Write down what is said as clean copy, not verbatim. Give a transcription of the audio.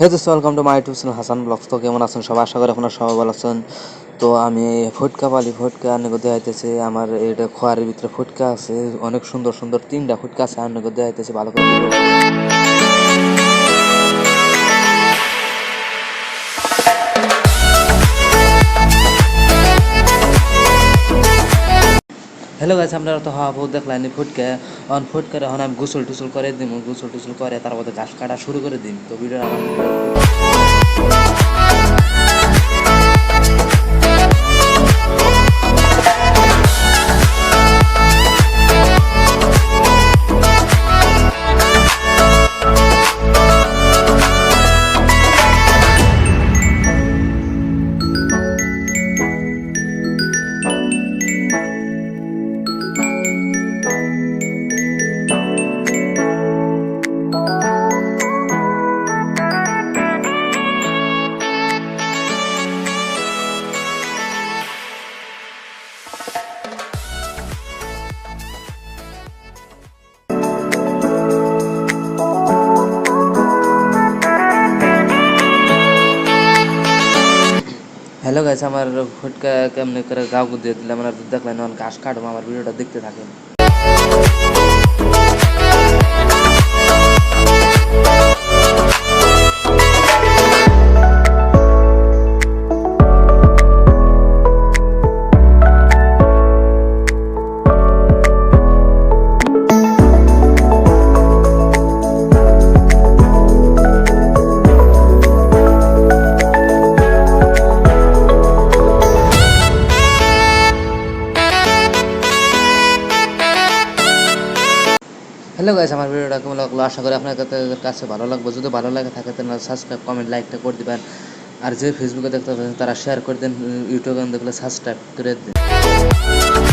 হে দোস্ত, welcome to my YouTube channel Hasan vlogs. তো কেমন আছেন সবাই? আশা করি আপনারা সবাই ভালো আছেন। তো আমি ফুটকা পালি, ফুটকা আনকে দেখাইতেছে। আমার এটা খোয়ারের ভিতরে ফুটকা আছে, অনেক সুন্দর সুন্দর 3টা ফুটকা আছে আনকে দেখাইতেছে। ভালো করে ভিডিও। হ্যালো গাইস, আপনারা তো হওয়া বহুত দেখলেন ফুটকা অন ফুটকার। এখন আমি গোসল টুসল করে দিই, গোসল টুসল করে তারপরে ঘাস কাটা শুরু করে দিই। তো ভিডিও আমার হ্যালো গাইস, আমার ফুটকা কেমনে করে গাও দিয়ে দিলাম। আপনারা দেখলেন, এখন ঘাস কাটবো। আমার ভিডিওটা দেখতে থাকেন। হ্যালো গাইস, আমার ভিডিওটা কেমন লাগলো? আশা করি আপনার কাছে ভালো লাগবে। যদি ভালো লাগে থাকে তাহলে সাবস্ক্রাইব, কমেন্ট, লাইকটা করে দিবেন। আর যে ফেসবুকে দেখতে পাচ্ছেন তারা শেয়ার করে দেন, ইউটিউবে দেখলে সাবস্ক্রাইব করে দেন।